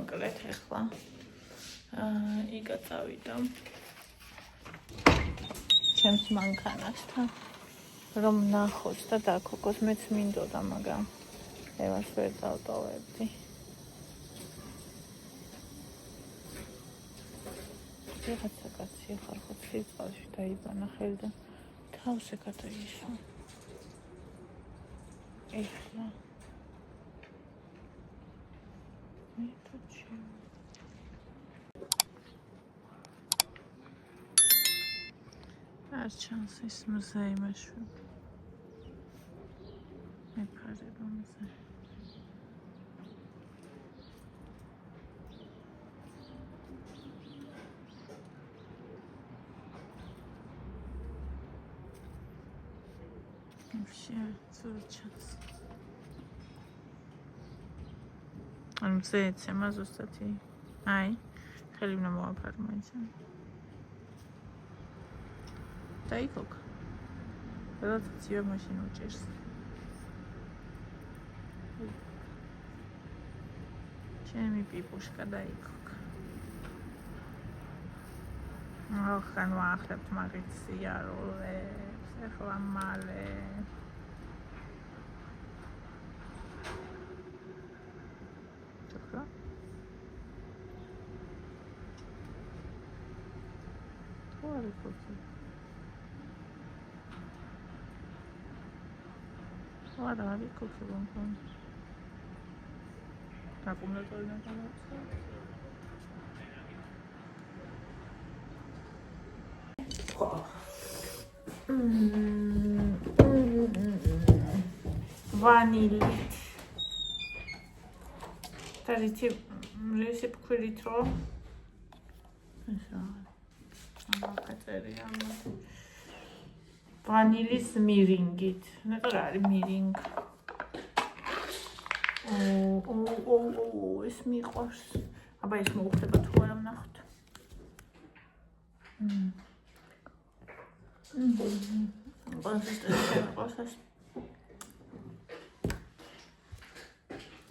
დავამკლეთ ახლა. იგა წავიდა. ჩემს მანქანასთან რომ ნახოთ და დაქოგოს მეც მინდოდა, მაგრამ ევას ვერ დავტოვებდი. რაღაცა კაცი ხარ ხო ცივწყალში დაიბანა ხელი და თავს ეკატოიშო. ეხლა მე თუ ჩემ არ ჩანს ის მზეიმაში მეფარება მზე вообще ზურჩას ან მზეც ამაზუსტათი აი ხელი უნდა მოვაფარო მაინც დაიქოგ როდესაც მაშინ უჭერს ჩემი პიპუშკა დაიქოგ ახან ვაახლებთ მაგით სიარულებს ახლა მალე What are you cooking on? Vanilla. Tariti recipe quilitro. Vanilis miringit. Never are miring. Oh, es mir raus. Aber ich mag lieber Tor am Nacht. Was ist das denn? Was ist?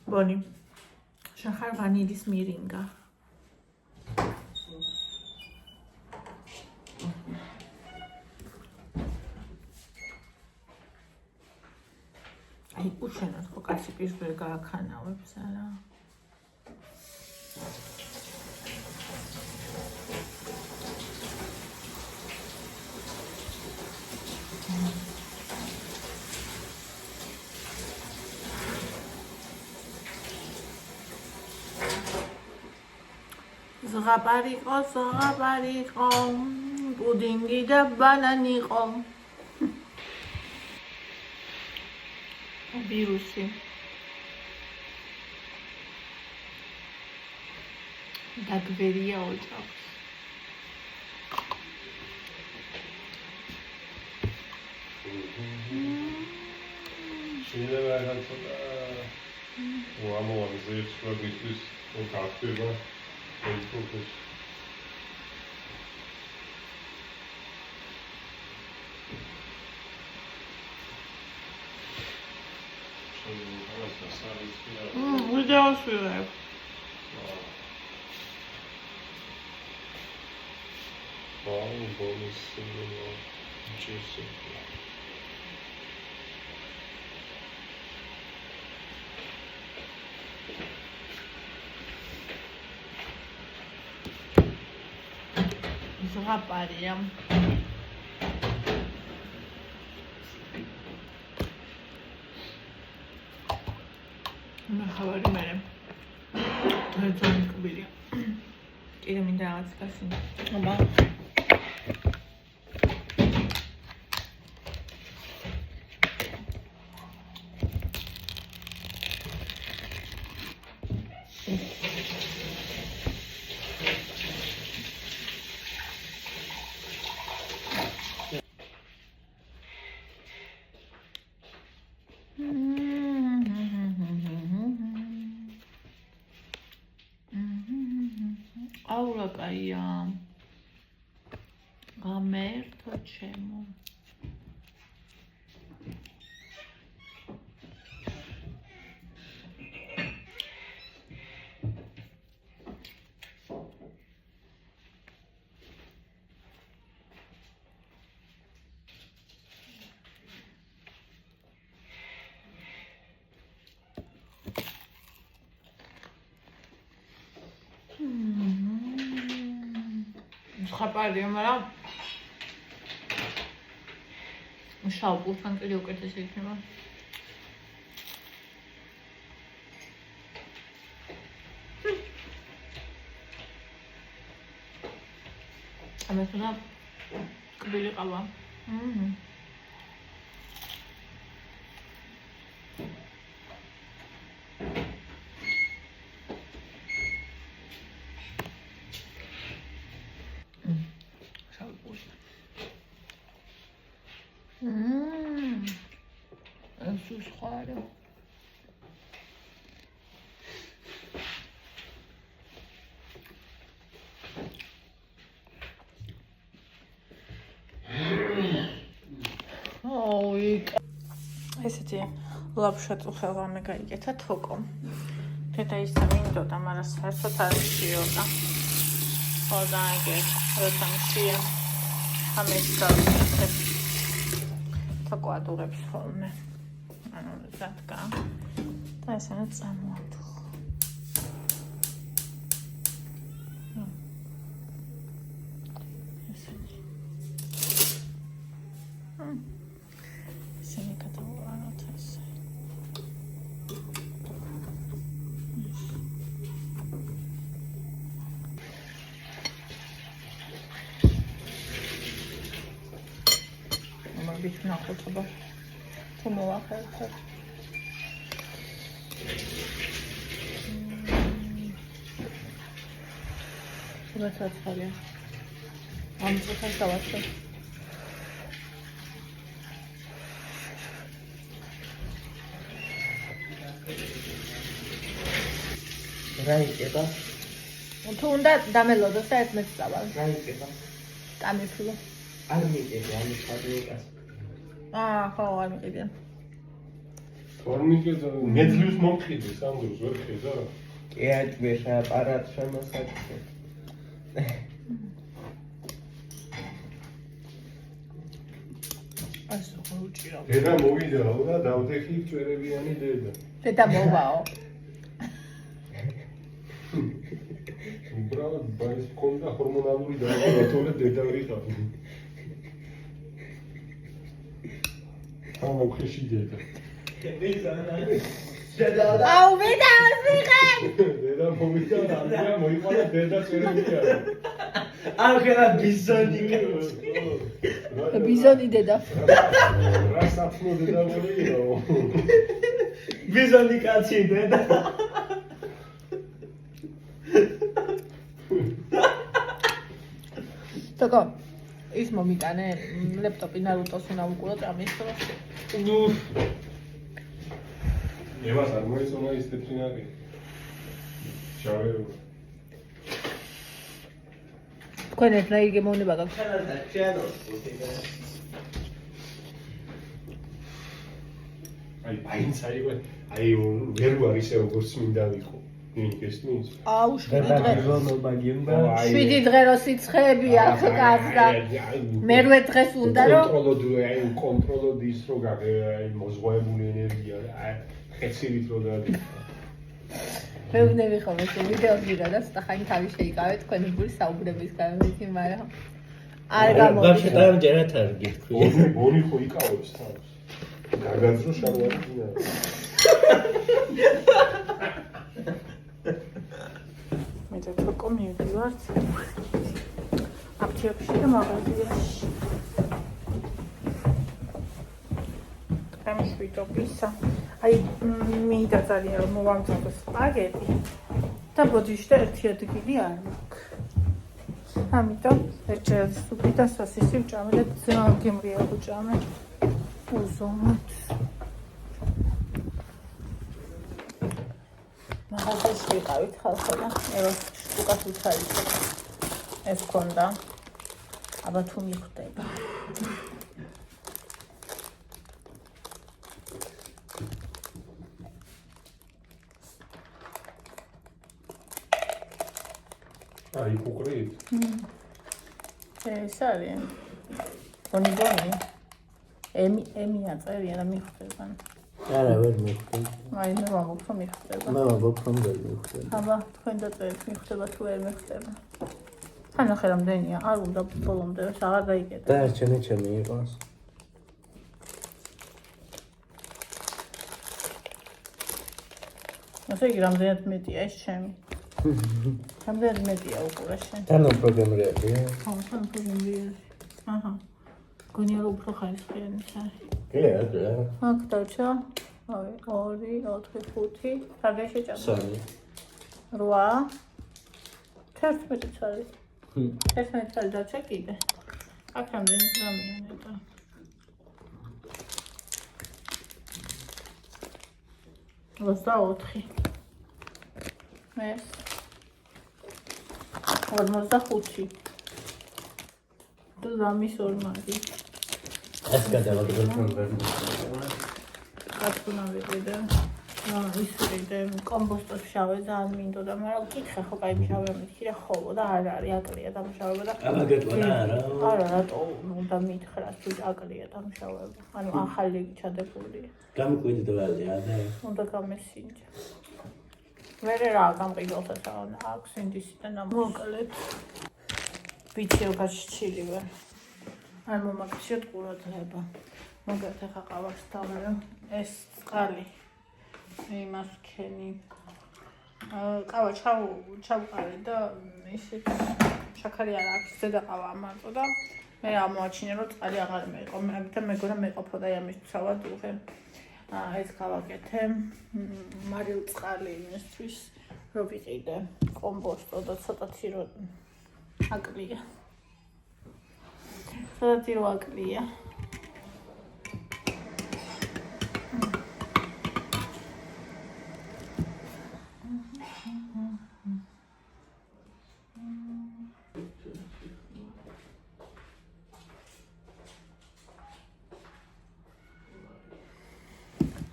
Bonnie. Shahar Vanilis miringa. აი უშენოთ ხო კაცი პირდაპირ გააქანავებს არა ზღაპარი იყო პუდინგი და ბანანი იყო ვირუსი დაგვერია ოჯახს შეიძლება რაღაცა ამოვაგზავნოთ პროდუქტის კონტაქტება Facebook-ში ვიდეოს ვიღებ. ბონუს ჩესე. ზღაპარია. ხავარი მერე ძალიან კბილია კიდე მინდა რაღაც კაცი აბა აურა კაია გამერთო ჩემო ხაპარია, მაგრამ შავ პულთან კიდე უკეთესი იქნება. ამას უნდა კბილი ყავა. შავი პულტი. ეს უცხოა. ესეთი ლაფშა წუხელვამე გაიგეთა თოკო. დედა ისე მინდოდა, მაგრამ საერთოდ არ შეიოდა. ხო და ეგ როცა მშია ამის გავიქეთ. თოკო ადურებს ხოლმე. ანუ ზატკა. და ესეც წამოადო. Bitna ხუთობა თუ მოვახერხებ. შევაცვალე. ამ წუთას დავაწყე. რა იქნება? თუ უნდა დამელოდოს და ერთმეც წავალ. რა იქნება? კამიფლო. არ მიყიდე, ამის ხადროკას. ხო, არ მიყიდე. თორმიკედა მეძლის მომყიდე სამდროს ვერ ხედა. კი აჭვეშა აპარატ შემოსაკეთე. ასე ხოჭირო. დედა მოვიდაო და დავდეხი წვერებიანი დედა. დედა მოვაო. უბრალოდ ბაის კონდა ჰორმონალური დაავადება დედა ვიყავ. აუ ხეში დედა. აუ ვიდაოს ვიღებ. დედა მოვიდა და ამბია მოიყვანა დედა წვერებია. არ ხერა ბიზონი. ბიზონი დედა. რა საფნო დედა მოვიდა. ბიზონი კაცი დედა. თოკო ის მომიტანე ლეპტოპი ნარუტოს უნდა უკურო წამის დროს. ევას არ მოეწონა ის თეთრინარი. შავერო. თქვენ ერთნაირი გემოვნება გაქვთ? აი მაინც აი ვერ ვარ ისე როგორც მინდა ვიყო. გესმის? აუ დედაგვიანობა გინდა. 7 დღე რო სიცხეები აქ გასდა. მერვე დღეს უნდა რომ კონტროლოდ ის რო აი მოზღვაებული ენერგია აი ხეცივით რო დადი. მეუბნები ხოლმე ეს ვიდეო ვიღა და სტახანი თავი შეიკავე თქვენი გული საუბრების გამომიწი, მაგრამ არ გამომიწი. ვაფშე დაამჯერათ არ გითქვი. ბონი ხო იკავებს თავს. გაგაძრო შარვარი ძინა. მე თქო მივიდივართ აფთიაქში და მაღაზიაში. ამშვიდობისა. აი მინდა ძალიან რომ მოვამზადო სპაგეტი და ბოდიში და ერთი ადგილი არ მაქვს. ამიტომ ერთჯერ სუპი და სოსისი ვჭამე და ძალიან გემრია ვჭამე. უზომოდ. მაღაზიაში ვიყავით ხალხო და ეროს შტუკას უცაიცე. ეს ქონდა. აბა თუ მიხვდება. აი კუკრით. ეს არის. ბონი. ემი აწერია და მიხვდება. არა ვერ მიხვდება. აი მე ვამბობ რომ მიხვდება. მე ვამბობ რომ ვერ მიხვდება. აბა თქვენ დაწერეთ მიხვდება თუ ვერ მიხვდება. თანახე რამდენია, არ უნდა ბოლომდე აღარ დაიგეთ. დარჩენი ჩემი იყოს. ასე იგი რამდენად მეტია ეს ჩემი. რამდენად მეტია უყურე შენ. თან უფრო გემრიელია. ხო, თან უფრო გემრიელი. აჰა. გონია რომ უფრო ხარისხიანი არის. კი, აქ დარჩა. აი, 2, 4, 5. კარგი შეჭამა. 3. 8. 11 წელი. 11 წელი დარჩა კიდე. აქ რამდენი გრამია ნეტა? 24. ეს 45. დამის ორმაგი. ეს გადავაგდებ პროგრამას. კაცუნა ვიყიდე. ის ვიყიდე კომპოსტოს შავე ძალიან მინდოდა, მაგრამ კითხე ხო კაი შავე მითხრა ხოლო და არ არის აკლია დამშავება და ამაგეთვალა არა. არა რატო უნდა მითხრა თუ აკლია დამშავება. ანუ ახალი ჩადებულია. გამკვიდრვალია და უნდა გამესინჯა. მერე რა გამყიდველსაც აქვს ინდისიდან მოკლედ. ბიჭიო გაჩილივა. არ მომაგციოთ ყურადღება. მაგათ ახლა ყავარს დავერო. ეს წყალი. იმას ქენი. ყავა ჩავყარე და ისე შაქარი არ აქვს, ზედა ყავა ამარტო და მე ამოაჩინე რომ წყალი აღარ მეყო. მე მეგონა მეყოფოდა ამის ცალად უღე. ეს გავაკეთე მარილ წყალი იმისთვის რომ ვიყიდე კომპოსტო და ცოტათი რომ აკლია. ცოტათი რომ აკლია.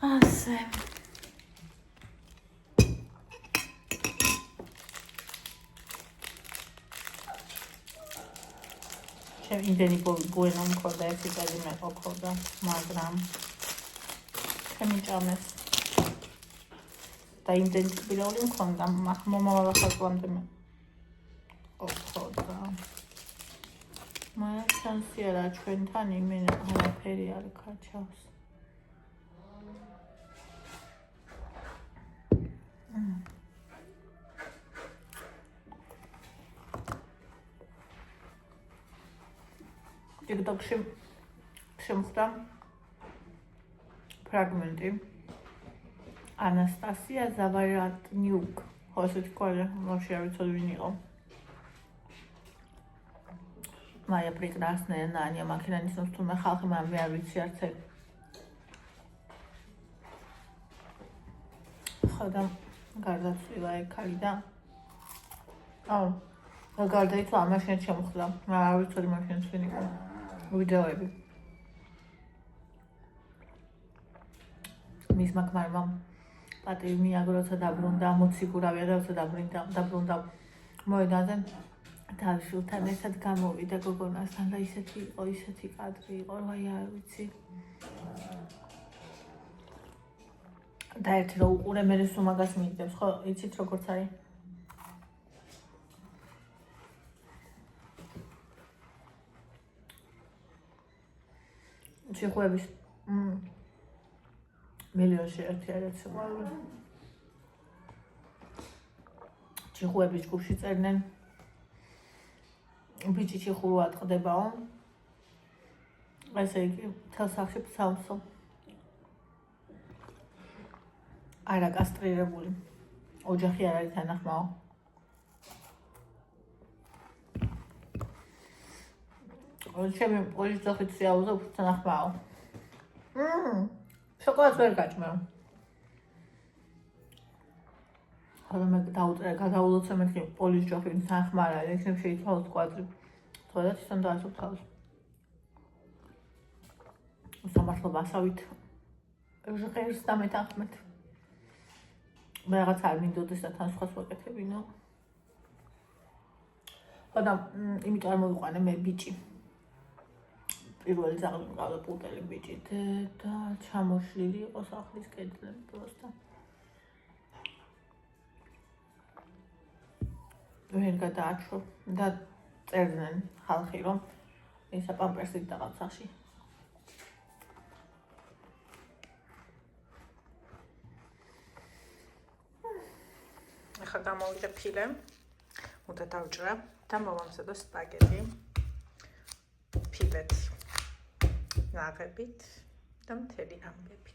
ასე ჩემ იმდენი ბუენო მქონდა ერთი წელი მეყოფოდა, მაგრამ ჩემი ჭამეს და იმდენი ტკბილეული მქონდა, მომავალ ახალწლამდე მეყოფოდა. მაგრამ შანსია რა ჩვენთან იმენა არაფერი არ ქარჩავს. TikTok-ში შემხვდა ფრაგმენტი ანასტასია ზავარატნიუკ, ხო ესეთი კვალე, ვაფშე არ ვიცოდი ვინ იყო. Моя прекрасная Наня, მაქინა ნისნობს თურმე ხალხი, მაგრამ მე არ ვიცი არც ეგ. ხო და გარდაცვლილა ეგ ქალი და გარდაიცვალა, მაშინაც შემხვდა, მაგრამ არ ვიცოდი მაშინაც ვინ იყო. ვიდეოები. მისმა ქმარმა პატივი მიაგო, როცა დაბრუნდა, მოციქურავია და როცა დაბრუნდა მოედანზე თავშულთან ერთად გამოვიდა გოგონასთან და ისეთი კადრი იყო, რომ აი არ ვიცი. და ერთი რო უყურე, მე სულ მაგას მიიგდებს, ხო, იცით როგორც არის? ჩიხუების მილიონში ერთი არის მოკლე. ჩიხუების ჯგუფში წერდნენ ბიჭი ჩიხურუ ატყდებაო. ესე იგი, თელ სახში ფსავსო. არა კასტრირებული. ოჯახი არ არის თანახმაო. ჩემი ოჯახი ძოხით სიაუზე უფრო თანახმაო. შოკოლადს ვერ გაჭმევ. ხოდა მე დაუწერე, გადავლოცე მეთქი პოლის ჯოხი თანახმა არ არის, ისე შეიცვალოს კვადრი. თორე ისონ დაასწრებ თავს. სამართლობა ასავით ჟღერს დამეთანხმეთ. მე რაღაც არ მინდოდეს და თან სხვას ვაკეთებინო. ხოდა იმიტომ არ მოვიყვანე მე ბიჭი. პირველი ძაღლი მყავდა პუტელი ბიჭი და ჩამოშლილი იყო სახლის კედლები პროსტა. ვერ გადააჩვო და წერდნენ ხალხი, რომ ისა პამპერსით რაღაცაში. ახლა გამოვიდე ფილე, უნდა დავჭრა და მოვამზადო სპაგეტი ფილეთ, ნაღებით და მთელი ამბებით.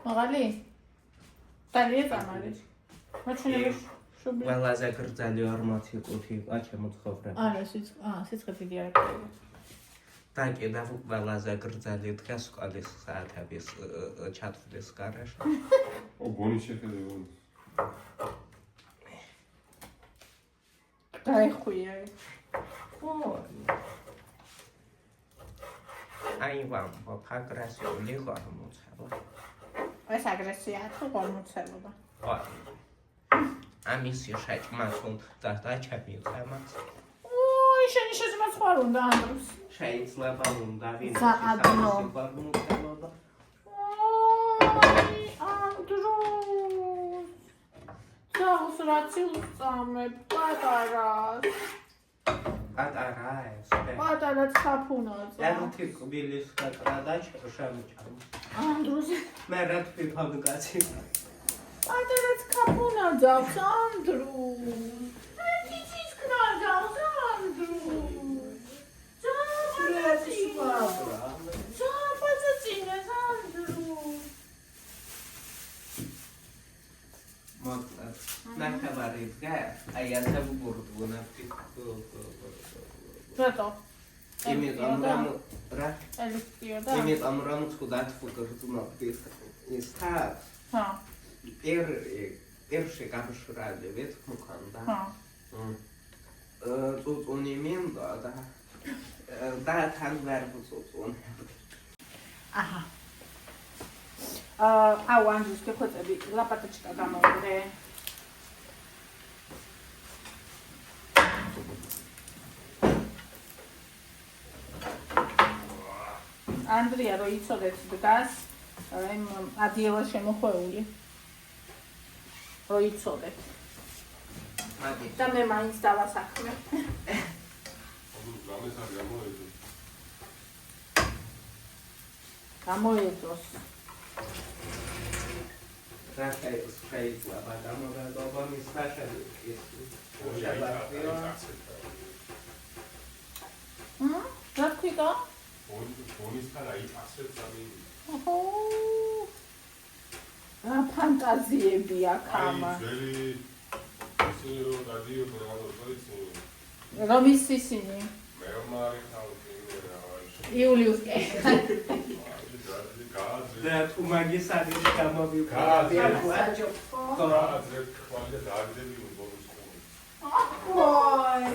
მაღალი? დალია წამალი. მაჩვენებს შუბლი. ყველაზე გრძელი 45 იყო ჩემო ცხოვრება. არა, სიცხე დიდი არ აქვს. და კიდევ ყველაზე გრძელი დღეს სკოლის საათების ჩათვლის გარაშე. გონი შეხედე. გაიხვია. აი ვამ ფაგრასიული ღორმოცება. ეს აგრესია თუ ღორმოცება? ამისი შეჭმას უნდა და ჩემი ხემაც. შენი შეჭმას ხარ უნდა ამბობს. შეიძლება უნდა ვინ საადნო. ღორმოცება. ანდრუს. ძაღლს რაცილს წამებ პატარას. პატარა ეს. პატარა ცაფუნაძე. ერთი კბილის კატრა და შემოჭამ. ანდრუს. მე რა თვითონ კაცი. პატარა ცაფუნაძე ანდრუს. იცის კნაძავს ანდრუს. ძაფაცინეს ანდრუს. მოკლედ. ნახევარი დღე აი ასე ვუბრუნდნა რატო? იმიტომ რომ რა ელექტროდა? იმიტომ რომ ხუდათ ვუბრუნდნა ის ხარ ჰა. ერში გამშრალე ვეთ მქონდა. ჰა. წუწუნი მინდა და თან ვერ წუწუნ. აჰა. აუ ანდრუს გეხვეწები ლაპატაჩკა გამოვიდე. ანდრია რო იცოდეთ დგას იმ ადიელა შემოხვეული რო იცოდეთ და მე მაინც დავასაქმე გამოედოს რა შეიძლება გამოგადობა მის ხაშად ის რა თქვია? გონის ხარ აი ასეთ სამი. ოჰო. ფანტაზიები აქ ამა. აი ძველი ისინი რომ დადიო პროგრამატორი. რომ ისინი? მე მარი ხალხი რა. იულიუს კე. და თუ მაგის არის გამოვიდა. გააძრე ოჰ.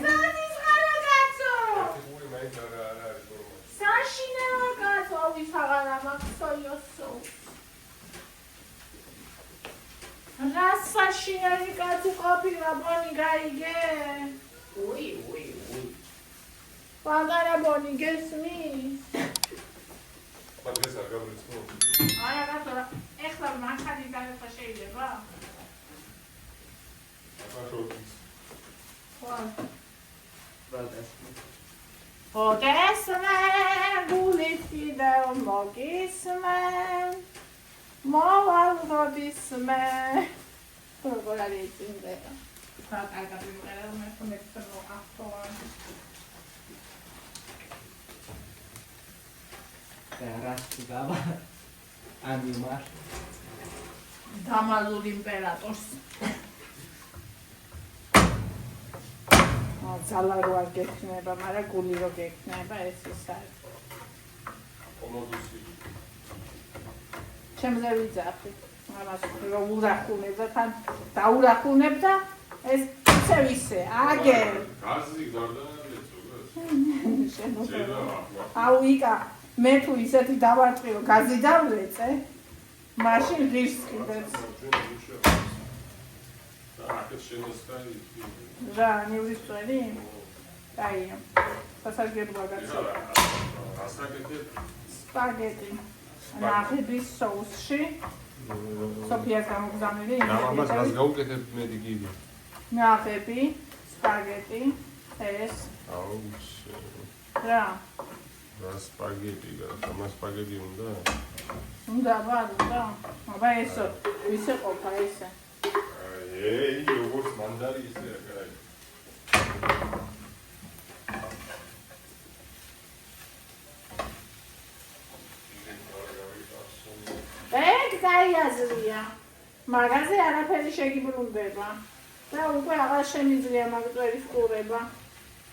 ნანის ხარა კაცო. საშინა კაცო ვისაღარა მაქსოიოსო. რა საშინარი კაცი ყოფილა ბონი გაიგე? უი. პატარა ბონი გესმის? მაგას არ გავრიცხო. აი, ეხლა მანქანის გადასვლა შეიძლება? Ოდესმე გულით კიდევ მოგისმე მოვალ როდისმე როგორ არის წინდება კარგად ვიმღერე მე ხომ ახტოვარ Rastigava animar. დამალულ იმპერატორს. ძალა რო არ გექნება, მაგრამ გული რო გექნება, ეს ის არის. Omodussi. ჩემზე ვიძახი. ამას რო ურახუნებდა თან დაურახუნებდა ეს ისე აგერ. Gazi gardanaletso. შენობა. აუ იკა მე თუ ისეთი დავარტყი რომ გაზი დავრეწე მაშინ ღირს კიდეც რა ნიურის წვენი? კაია სასარგებლოა გაცემა სპაგეტი ნახების соуსში სოფიას გამოგზავნილი ამას რას გავუკეთებ მე დიდი ნახები სპაგეტი ეს აუ რა სპაგეტი და სპაგეტი უნდა უნდა აბა ესო ისე ყოფა ესე როგორც მანდარი ისე კაი გაიაზრია მაგაზე არაფერი შეგიბრუნდება და უკვე აღარ შემიძლია მაგწვერის ყურება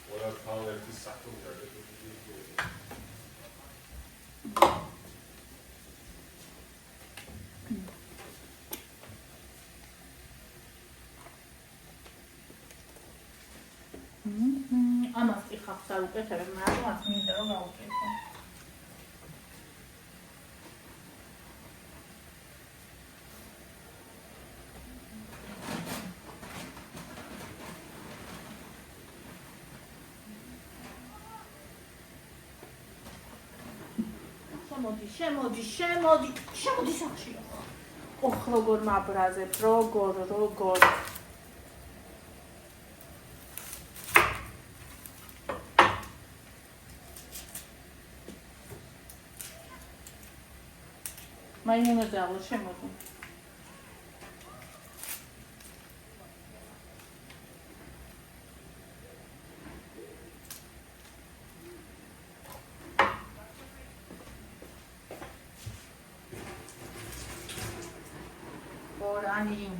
ყველა თან ერთი საფრთხე ამას იხავს არ უკეთებ, მაგრამ ამას მინდა რომ გავუკეთო. შემოდი სახში. ოხ როგორ მაბრაზებ, როგორ მაინუნა ძალო შემოდი. ორანი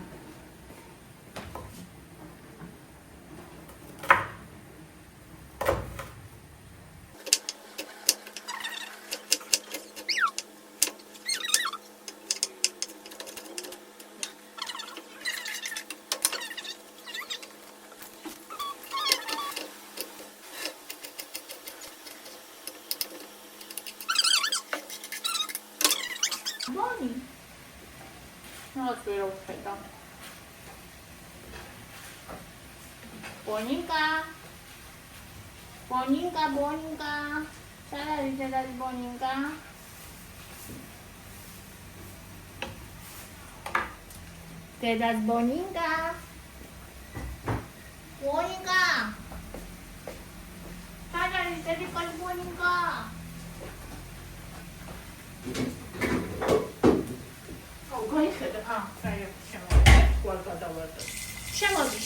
Boni. No, otwiera uchwyta. Boninka. Teraz Boninka. Teraz Boninka. Teraz Boninka.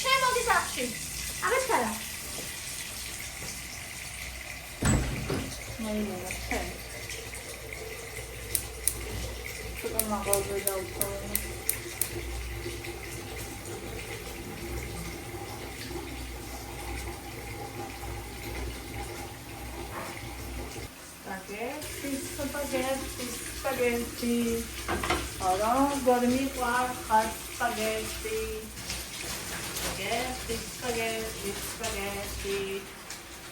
შემოდი სახში. აღეთ ხარა. მაინუნა შენ. ცოტა მაღალზე დავწოვე. Spaghetti. Ara, gormi var spaghetti. Spaghetti.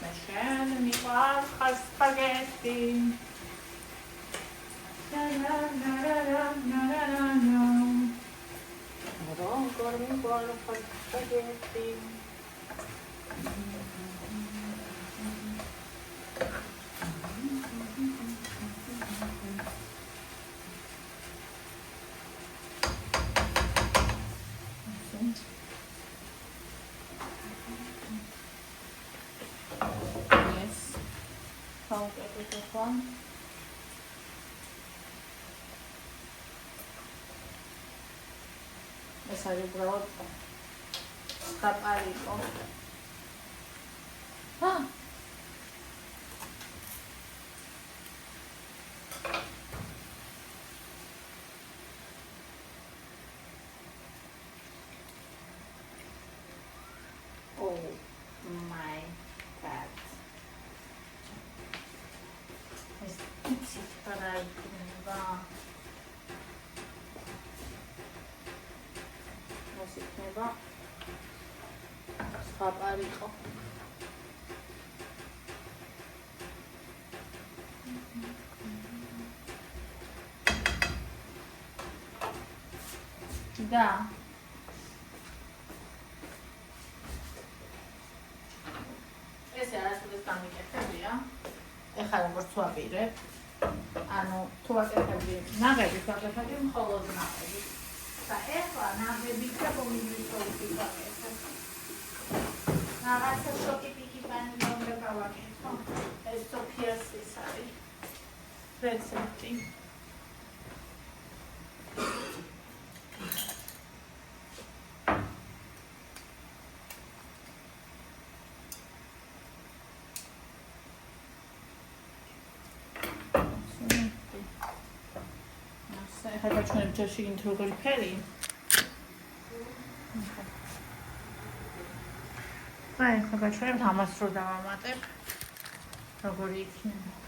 Meşen mi var spaghetti. Ara, gormi var spaghetti. ახლა. ეს არის უბრალოდ საპარიკო. Oh my god. ეს იცით რა იქნება. ეს იქნება საპარიკო. და ეს არასოდეს გამიკეთებია. ეხლა როგორც ვაპირებ, ანუ თუ ვაკეთებდი ნაღებით, ვაკეთებდი მხოლოდ ნაღებით. და ეხლა ნაღებით და პომიდორის სოუსი ვაკეთებ. რაღაცა შოკი-პიკი პანი უნდა გავაკეთო. ეს სოფიას ის არის რეცეპტი. ეხლა ჩვენ ჯერში ინთ როგორი ფერი. აი, ეხლა გაჩვენებთ ამას რო დავამატებ. როგორი იქნება.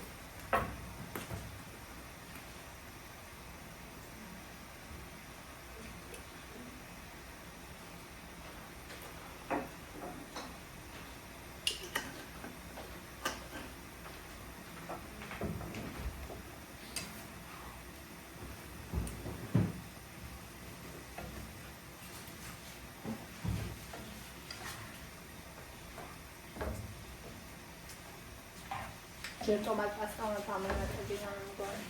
ჯერ ტომატ პასტა უნდა ამოვაკეთებინა მგონი.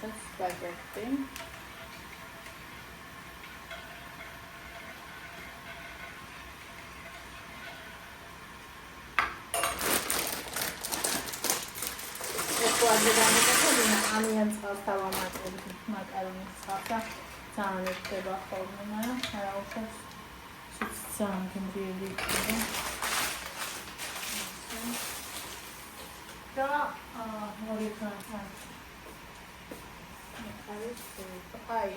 That's spaghetti. ამიან წყალს დავამატებდი მაკარონის წყალს და ძალიან ექნება ხოლმე, მაგრამ არა უშვებს ძალიან გემრიელი იქნება. და ორი კანთან აი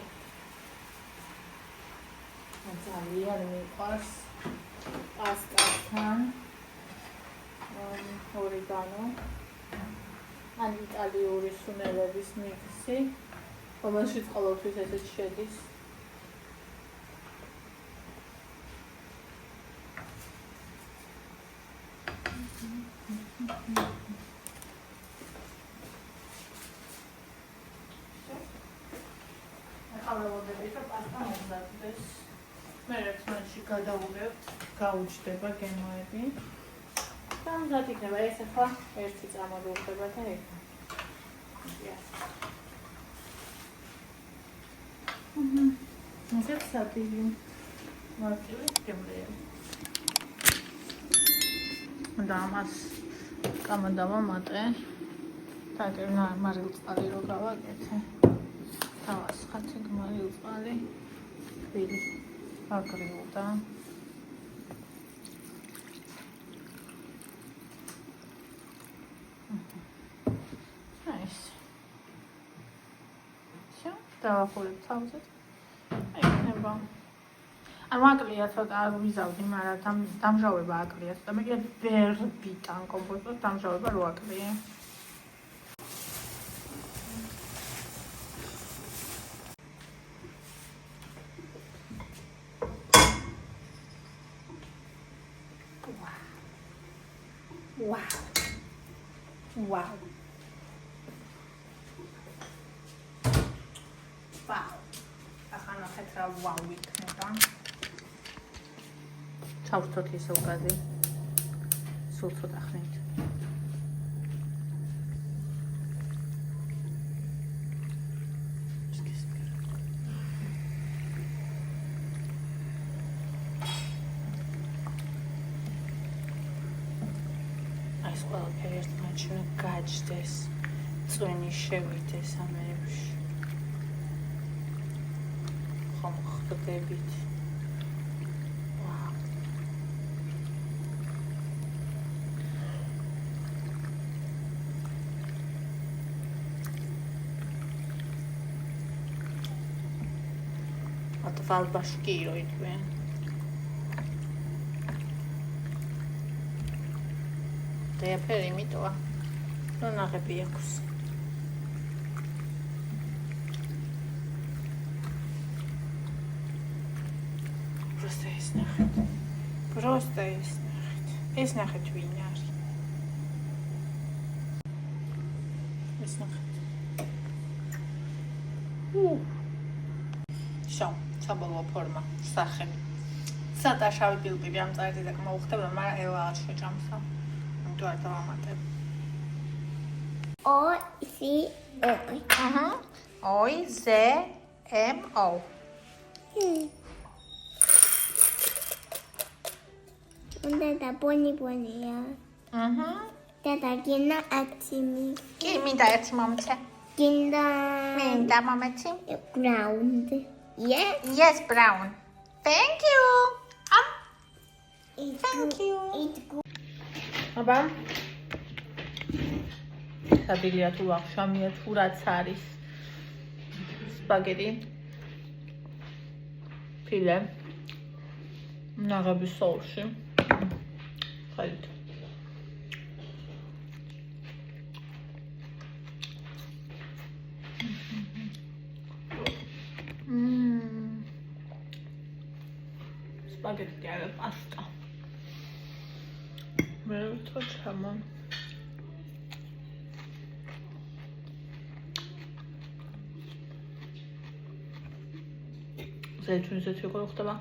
ძალიან მიყვარს პასტასთან ორეგანო ან იტალიური სუნელების მიქსი, რომელშიც ყოველთვის ესეც შედის. ახალავოდებით რომ პასტა მომზადდეს. მე ერთმანეთში გადავულებთ, გაუჩნდება გემოები. და მზად იქნება ეს ახლა ერთი წამოვუხდება და ეგ. ესეც სატივი მარტივი გემრიელი. და ამას გამოდავამატე. თაკერნა მარილწყალი რო გავაკეთე. თავას ხათი მარილწყალი. ქვილი აგრილდა. დავახურებ თავზე. იქნება. ანუ აკლია ცოტა არ ვიზავდი, მაგრამ დამჟავება აკლია ცოტა. მე კიდე ვერ ვიტან კომპოსტს, დამჟავება რო აკლია. Wow. ახლა ნახეთ რა ვაუ იქნება. ჩავწოთ ისე უკაზე. სულ ცოტა ხნით. ეს ყველაფერი ერთმანეთს შორის გაჯდეს. წვენი შევიდეს ამერებში. ხომ ხდებით. Valbaşı giyiyordu ben. Da yaparım ito ah. No nakapiyakos. Просто esnachet. Просто esnachet. Esnachet ვინარ. Esnachet. Всё. საბოლოო ფორმა, სახე. ცოტა შავი პილპილი ამ წარდი და მოუხდება, მაგრამ ელა შეჭამსა. იმიტომ არ დავამატებ. O, C, O. აჰა. O, Z, M, O. უნდა და პონია. აჰა. და გინა აციმი. კი, მინდა ერთი მომცე. გინდა მინდა მომეცი. ground. Yes. Yes, brown. Thank you. Thank you. It's good. აბა. საბილია თუ აღშამია თუ რაც არის. სპაგეტი. ფილე. ნაღების სოუსი. ხალით. Spaghetti alla pasta. Me lo facciamo. Zeytin zeytin koyduk da.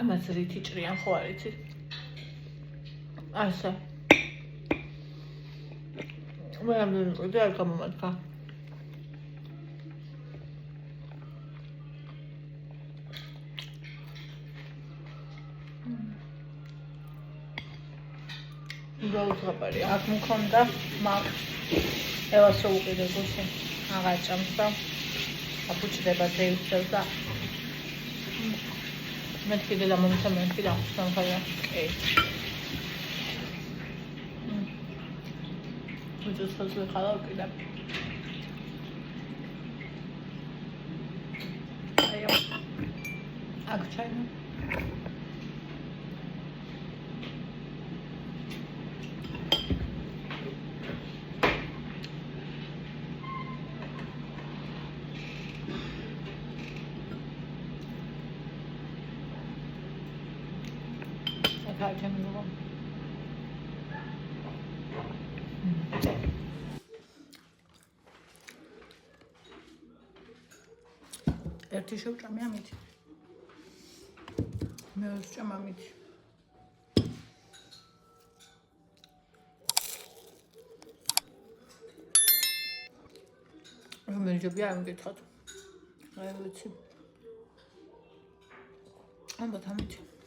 ამას რითი ჭრიან ხო არ იცით? ასე. მე არ მივიყვდი არ გამომადგა. გაუძღაპარი აქ მქონდა მაგ ევას რო უყიდე გუშინ აღარ ჭამს და აფუჭდება ზეივსებს და მეთქი და მომცემენ და სამხარია. ე. უძოსოს ხალხ კიდე. აიო. აქ ჩაინა. ერთი შევჭამე ამით. მეორე შევჭამ ამით. მე ჯობია არ მგითხოთ. აი ვიცი. ამბობ ამით.